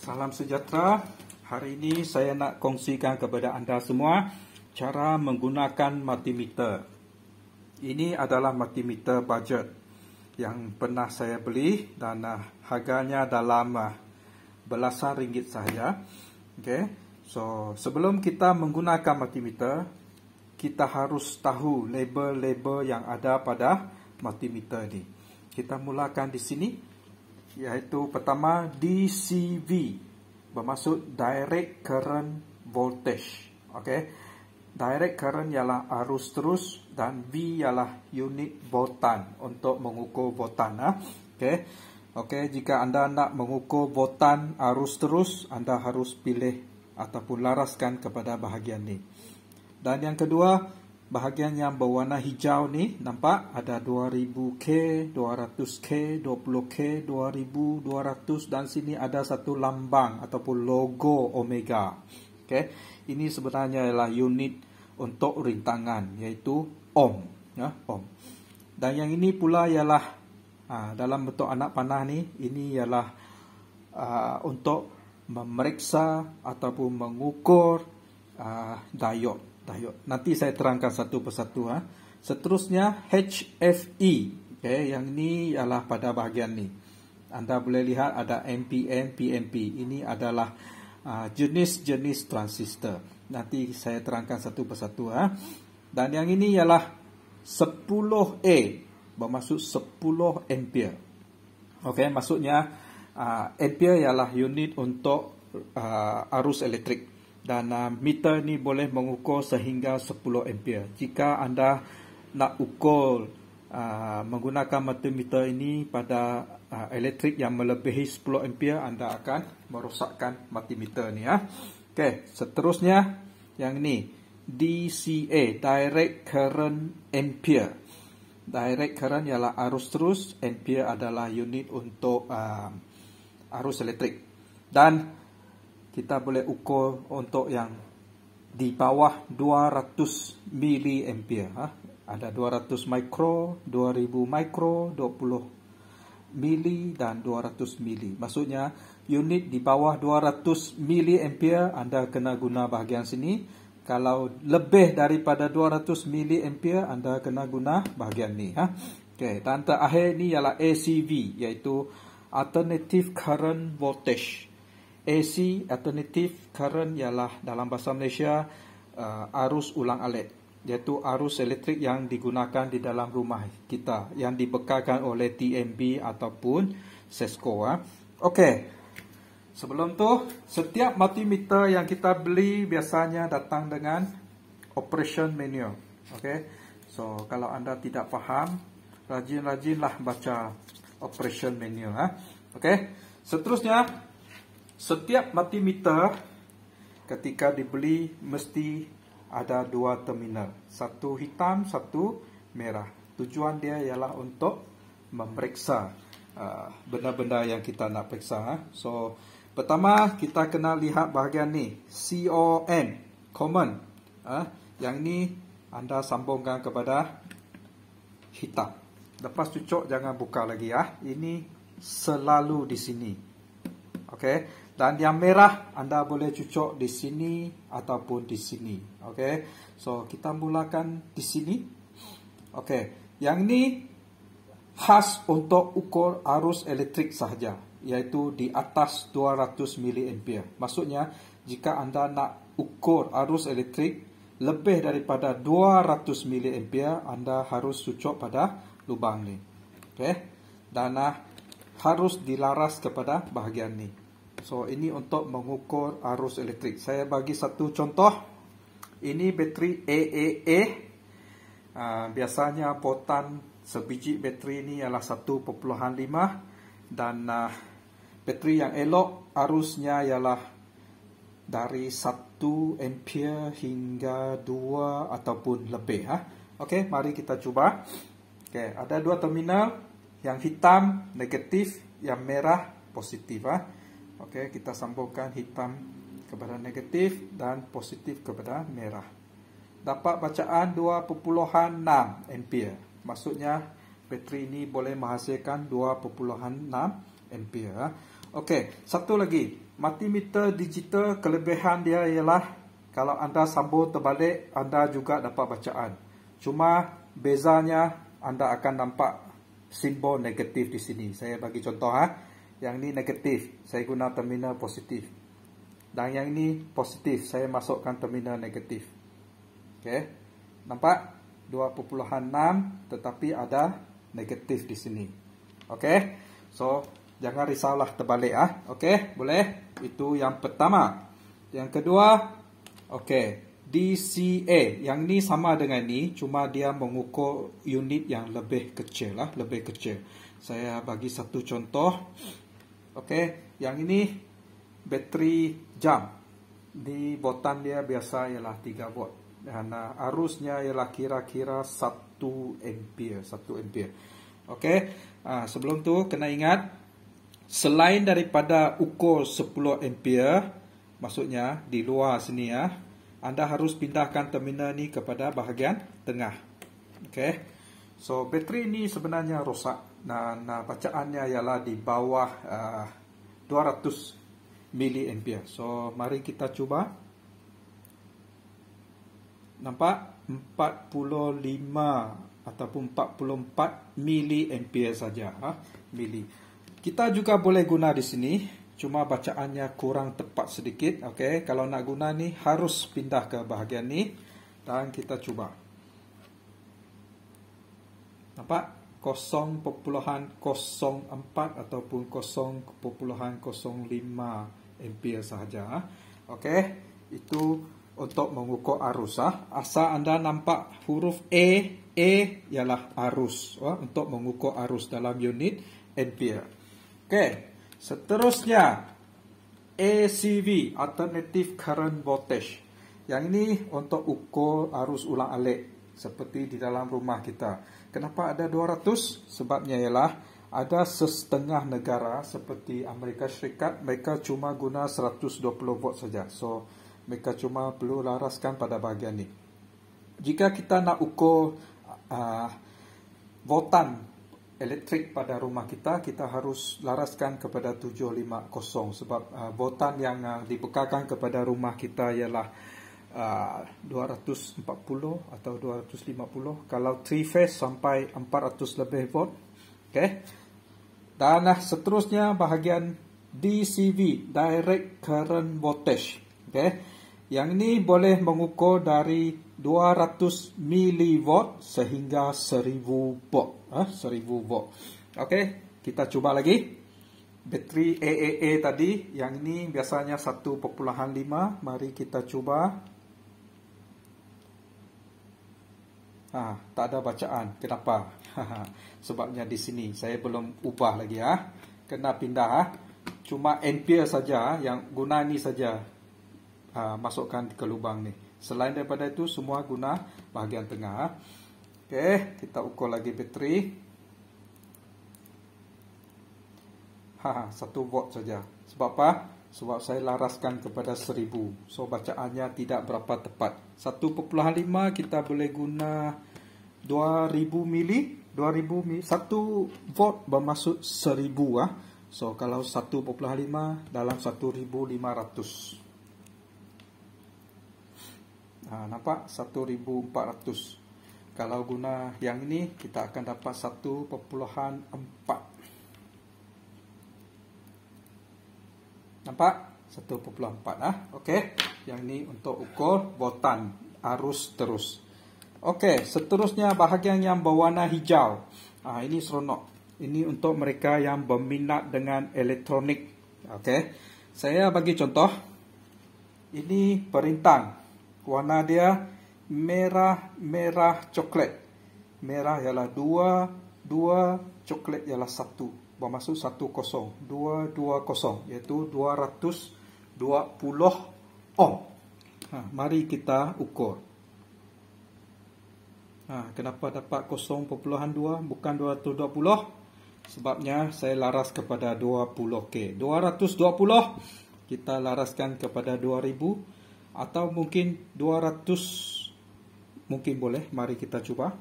Salam sejahtera. Hari ini saya nak kongsikan kepada anda semua cara menggunakan multimeter. Ini adalah multimeter budget yang pernah saya beli dan harganya dalam belasan ringgit sahaja. Okay. So, sebelum kita menggunakan multimeter, kita harus tahu label-label yang ada pada multimeter ini. Kita mulakan di sini, iaitu pertama DCV, bermaksud Direct Current Voltage. Okay. Direct current ialah arus terus dan V ialah unit voltan untuk mengukur voltan. Okay. Okay, jika anda nak mengukur voltan arus terus, anda harus pilih ataupun laraskan kepada bahagian ni. Dan yang kedua, bahagian yang berwarna hijau ni, nampak ada 2000K, 200K, 20K, 2200 dan sini ada satu lambang ataupun logo Omega. Okay. Ini sebenarnya ialah unit untuk rintangan, iaitu ohm. Ohm. Dan yang ini pula ialah dalam bentuk anak panah ni, ini ialah untuk memeriksa ataupun mengukur diode. Nanti saya terangkan satu persatu. Seterusnya HFE. Okay, yang ini ialah pada bahagian ni. Anda boleh lihat ada NPN, PNP. Ini adalah jenis-jenis transistor. Nanti saya terangkan satu persatu. Dan yang ini ialah 10A, bermaksud 10 ampere. Okey, maksudnya ampere ialah unit untuk arus elektrik. Dan meter ni boleh mengukur sehingga 10 ampere. Jika anda nak ukur menggunakan multimeter ini pada elektrik yang melebihi 10 ampere, anda akan merosakkan multimeter ni. Okey, seterusnya yang ni DCA, Direct Current Ampere. Direct current ialah arus terus, ampere adalah unit untuk arus elektrik. Dan kita boleh ukur untuk yang di bawah 200 miliampere. Ada 200 mikro, 2000 mikro, 20 mili dan 200 mili. Maksudnya unit di bawah 200 miliampere anda kena guna bahagian sini. Kalau lebih daripada 200 miliampere anda kena guna bahagian ni. Okay. Dan terakhir ni ialah ACV, iaitu Alternative Current Voltage. AC, Alternative Current, ialah dalam bahasa Malaysia arus ulang alik, iaitu arus elektrik yang digunakan di dalam rumah kita, yang dibekalkan oleh TMB ataupun Sesco. Okey. Sebelum tu, setiap multimeter yang kita beli biasanya datang dengan operation manual. Okey. So, kalau anda tidak faham, rajin-rajinlah baca operation manual. Okey. Seterusnya, setiap multimeter ketika dibeli mesti ada dua terminal. Satu hitam, satu merah. Tujuan dia ialah untuk memeriksa benda-benda yang kita nak periksa. So, pertama kita kena lihat bahagian ni, COM, common. Yang ni anda sambungkan kepada hitam. Lepas cucuk jangan buka lagi. Ini selalu di sini. Okey. Dan yang merah anda boleh cucuk di sini ataupun di sini. Okey. So kita mulakan di sini. Okey. Yang ni khas untuk ukur arus elektrik sahaja, iaitu di atas 200 miliampere. Maksudnya jika anda nak ukur arus elektrik lebih daripada 200 miliampere, anda harus cucuk pada lubang ni. Okey. Dan harus dilaras kepada bahagian ni. So, ini untuk mengukur arus elektrik. Saya bagi satu contoh. Ini bateri AAA. Biasanya portan sebiji bateri ini ialah 1.5. Dan bateri yang elok arusnya ialah dari 1 ampere hingga 2 ataupun lebih. Okey, mari kita cuba. Okey, ada dua terminal. Yang hitam negatif, yang merah positif. Okey, kita sambungkan hitam kepada negatif dan positif kepada merah. Dapat bacaan 2.6 ampere. Maksudnya bateri ini boleh menghasilkan 2.6 ampere. Okey, satu lagi. Multimeter digital kelebihan dia ialah kalau anda sambung terbalik, anda juga dapat bacaan. Cuma bezanya anda akan nampak simbol negatif di sini. Saya bagi contoh Yang ini negatif, saya guna terminal positif. Dan yang ini positif, saya masukkan terminal negatif. Okey. Nampak? 2.6 tetapi ada negatif di sini. Okey. So, jangan risaulah terbalik Okey, boleh? Itu yang pertama. Yang kedua, okey, DCA. Yang ni sama dengan ni, cuma dia mengukur unit yang lebih kecil lebih kecil. Saya bagi satu contoh. Okey, yang ini bateri jam. Di botan dia biasa ialah 3 volt. Dan arusnya ialah kira-kira 1 ampere, 1 ampere. Okey, sebelum tu kena ingat, selain daripada ukur 10 ampere, maksudnya di luar sini anda harus pindahkan terminal ni kepada bahagian tengah. Okey. So bateri ni sebenarnya rosak dan bacaannya ialah di bawah 200 mA. So mari kita cuba. Nampak 45 ataupun 44 mA saja mili. Kita juga boleh guna di sini, cuma bacaannya kurang tepat sedikit. Okey, kalau nak guna ni harus pindah ke bahagian ni dan kita cuba. Nampak? 0.04 ataupun 0.05 ampere sahaja. Okey, itu untuk mengukur arus Asal anda nampak huruf A ialah arus untuk mengukur arus dalam unit ampere. Okey, seterusnya ACV, Alternative Current Voltage. Yang ini untuk ukur arus ulang-alik seperti di dalam rumah kita. Kenapa ada 200? Sebabnya ialah ada setengah negara seperti Amerika Syarikat, mereka cuma guna 120 volt saja. So mereka cuma perlu laraskan pada bahagian ni. Jika kita nak ukur voltan elektrik pada rumah kita, kita harus laraskan kepada 750 sebab voltan yang dibekalkan kepada rumah kita ialah 240 atau 250. Kalau 3 phase sampai 400 lebih volt. Okey. Dan seterusnya bahagian DCV, Direct Current Voltage. Okey. Yang ini boleh mengukur dari 200 mV sehingga 1000 volt. 1000 volt. Okey, kita cuba lagi. Bateri AAA tadi, yang ini biasanya 1.5. Mari kita cuba. Tak ada bacaan. Kenapa? Sebabnya di sini saya belum ubah lagi Kena pindah Cuma ampere saja yang guna ni saja. Masukkan ke lubang ni. Selain daripada itu semua guna bahagian tengah. Okey, kita ukur lagi bateri. 1 volt saja. Sebab apa? Sebab saya laraskan kepada 1000. So bacaannya tidak berapa tepat. 1.5 kita boleh guna 2000 mili. 2000 mili. 1 volt bermaksud 1000 So kalau 1.5 dalam 1500. Nampak? 1400. Kalau guna yang ini kita akan dapat 1.4. Nampak? 1.4 Okey. Yang ni untuk ukur voltan arus terus. Okey, seterusnya bahagian yang berwarna hijau. Ini seronok. Ini untuk mereka yang berminat dengan elektronik. Okey. Saya bagi contoh. Ini perintang. Warna dia merah coklat. Merah ialah 2, coklat ialah 1. Bermaksud 10, 220, iaitu 220 ohm. Mari kita ukur. Kenapa dapat 0.2 bukan 220? Sebabnya saya laras kepada 20K. 220 kita laraskan kepada 2000 atau mungkin 200. Mungkin boleh. Mari kita cuba.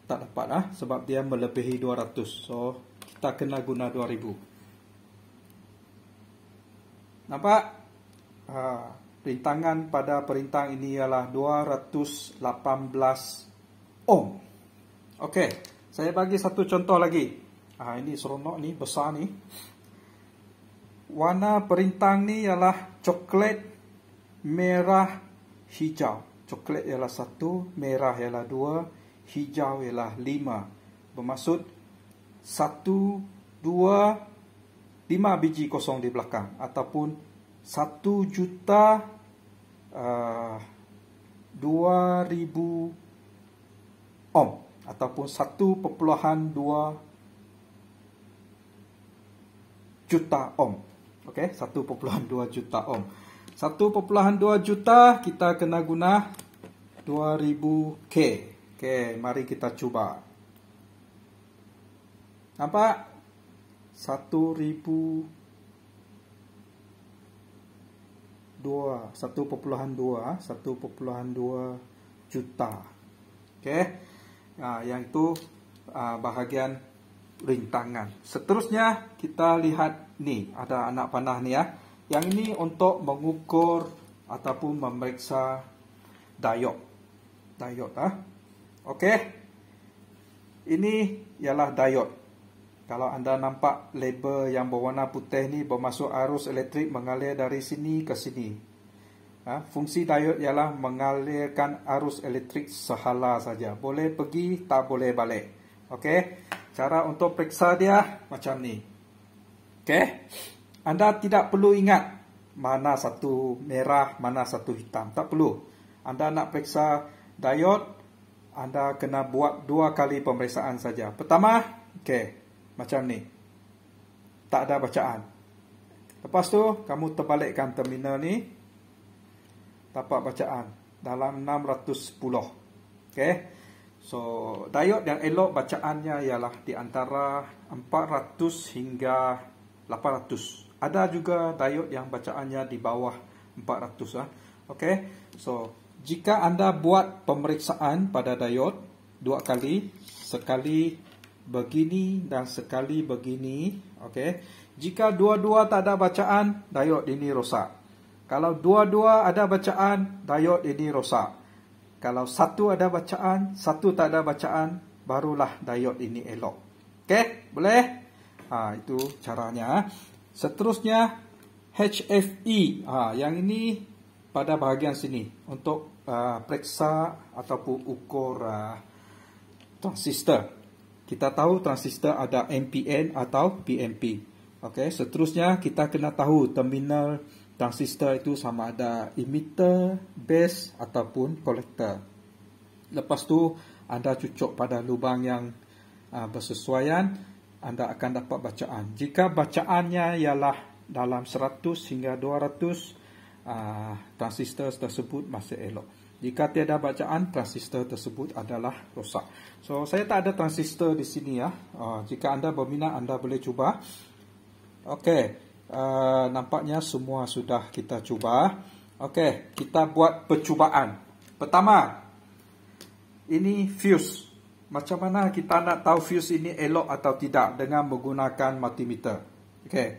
Tak dapat lah, sebab dia melebihi 200. So, kita kena guna 2000. Nampak? Rintangan pada perintang ini ialah 218 ohm. Okey, saya bagi satu contoh lagi. Ini seronok ni, besar ni. Warna perintang ni ialah coklat, merah, hijau. Coklat ialah 1, merah ialah 2, hijau ialah 5. Bermaksud 1, 2, 5 biji kosong di belakang. Ataupun 1,2000 ohm. Ataupun 1,2 juta ohm. Okey, 1,2 juta ohm. 1,2 juta kita kena guna 2000K. Okey, mari kita cuba. Nampak? 1,2 juta. Okey. Yang itu bahagian rintangan. Seterusnya kita lihat ni, ada anak panah ni ya. Yang ini untuk mengukur ataupun memeriksa diod. Okey. Ini ialah diod. Kalau anda nampak label yang berwarna putih ni, bermaksud arus elektrik mengalir dari sini ke sini. Fungsi diod ialah mengalirkan arus elektrik sehala saja. Boleh pergi, tak boleh balik. Okey. Cara untuk periksa dia macam ni. Okey. Anda tidak perlu ingat mana satu merah, mana satu hitam. Tak perlu. Anda nak periksa diod, anda kena buat 2 kali pemeriksaan saja. Pertama, okey. Macam ni. Tak ada bacaan. Lepas tu, kamu terbalikkan terminal ni. Dapat bacaan. Dalam 610. Okey. So, diod yang elok bacaannya ialah di antara 400 hingga 800. Ada juga diod yang bacaannya di bawah 400. Okey. So, jika anda buat pemeriksaan pada diod 2 kali, sekali begini dan sekali begini, okey. Jika dua-dua tak ada bacaan, diod ini rosak. Kalau dua-dua ada bacaan, diod ini rosak. Kalau satu ada bacaan, satu tak ada bacaan, barulah diod ini elok. Okey, boleh? Itu caranya. Seterusnya HFE. Yang ini pada bahagian sini untuk periksa ataupun ukur transistor. Kita tahu transistor ada NPN atau PNP. Okey, seterusnya kita kena tahu terminal transistor itu sama ada emitter, base ataupun collector. Lepas tu anda cucuk pada lubang yang bersesuaian, anda akan dapat bacaan. Jika bacaannya ialah dalam 100 hingga 200, transistor tersebut masih elok. Jika tiada bacaan, transistor tersebut adalah rosak. So, saya tak ada transistor di sini ya. Jika anda berminat, anda boleh cuba. Okey, nampaknya semua sudah kita cuba. Okey, kita buat percubaan. Pertama, ini fuse. Macam mana kita nak tahu fuse ini elok atau tidak dengan menggunakan multimeter? Okey,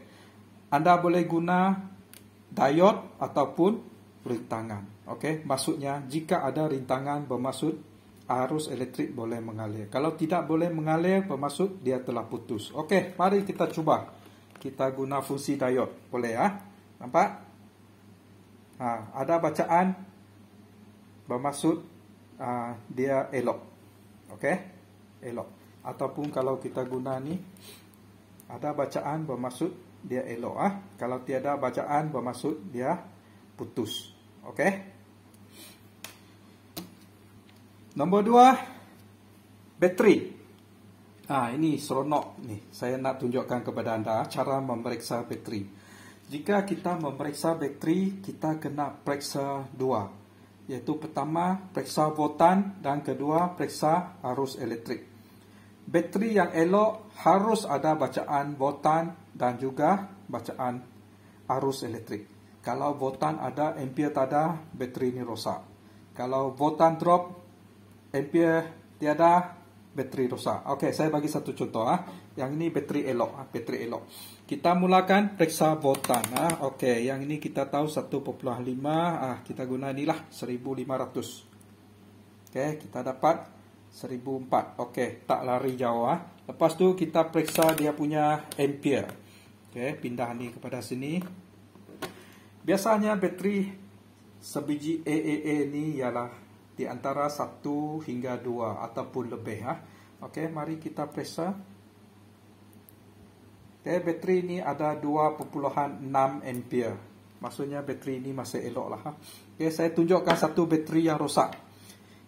anda boleh guna diod ataupun rintangan. Okey, maksudnya jika ada rintangan bermaksud arus elektrik boleh mengalir. Kalau tidak boleh mengalir bermaksud dia telah putus. Okey, mari kita cuba. Kita guna fungsi diod. Boleh ya? Nampak? Ada bacaan bermaksud dia elok. Okey? Elok. Ataupun kalau kita guna ni, ada bacaan bermaksud dia elok. Kalau tiada bacaan bermaksud dia putus. Okey? Nombor 2, bateri. Ini seronok ni. Saya nak tunjukkan kepada anda cara memeriksa bateri. Jika kita memeriksa bateri, kita kena periksa 2. Iaitu pertama, periksa voltan dan kedua, periksa arus elektrik. Bateri yang elok harus ada bacaan voltan dan juga bacaan arus elektrik. Kalau voltan ada, ampere tak ada, bateri ini rosak. Kalau voltan drop, ampere tiada, bateri rosak. Okey, saya bagi satu contoh. Yang ini bateri elok. Bateri elok. Kita mulakan periksa voltan. Okey, yang ini kita tahu 1.5. Kita guna inilah 1500. Okey, kita dapat 1004. Okey, tak lari jauh. Lepas tu kita periksa dia punya ampere. Okey, pindah ni kepada sini. Biasanya bateri sebiji AAA ni ialah di antara 1 hingga 2 ataupun lebih. Okey, mari kita periksa. Okey, bateri ni ada 2.6 ampere. Maksudnya bateri ni masih elok lah. Okey, saya tunjukkan satu bateri yang rosak.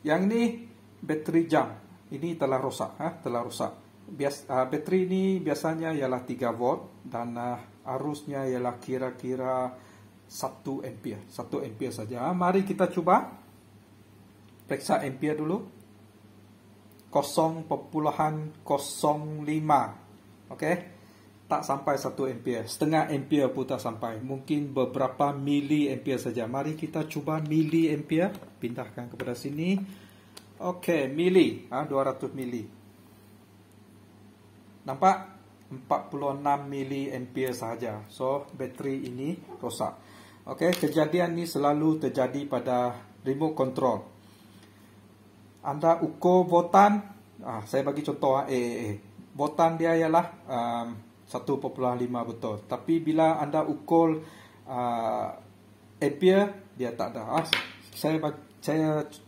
Yang ni bateri jam. Ini telah rosak. Telah rosak. Bateri ni biasanya ialah 3 volt dan arusnya ialah kira-kira 1 ampere. 1 ampere saja. Mari kita cuba periksa ampere dulu. 0.05. Okey. Tak sampai 1 ampere. Setengah ampere pun tak sampai. Mungkin beberapa mili ampere saja. Mari kita cuba mili ampere. Pindahkan kepada sini. Okey, mili. 200 mili. Nampak? 46 mili ampere sahaja. So, bateri ini rosak. Okey, kejadian ni selalu terjadi pada remote control. Anda ukur voltan. Saya bagi contoh AAA. Voltan dia ialah 1.5 betul. Tapi bila anda ukur ampere, dia tak ada. Saya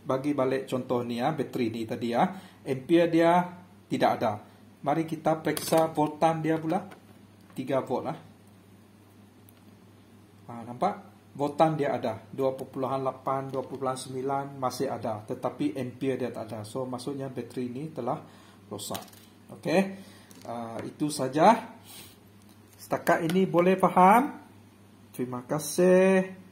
bagi balik contoh ni, bateri ni tadi. Ampere dia tidak ada. Mari kita periksa voltan dia pula. 3 volt. Nampak? Voltan dia ada. 2.8, 2.9 masih ada. Tetapi ampere dia tak ada. So, maksudnya bateri ini telah rosak. Okey. Itu saja. Setakat ini boleh faham? Terima kasih.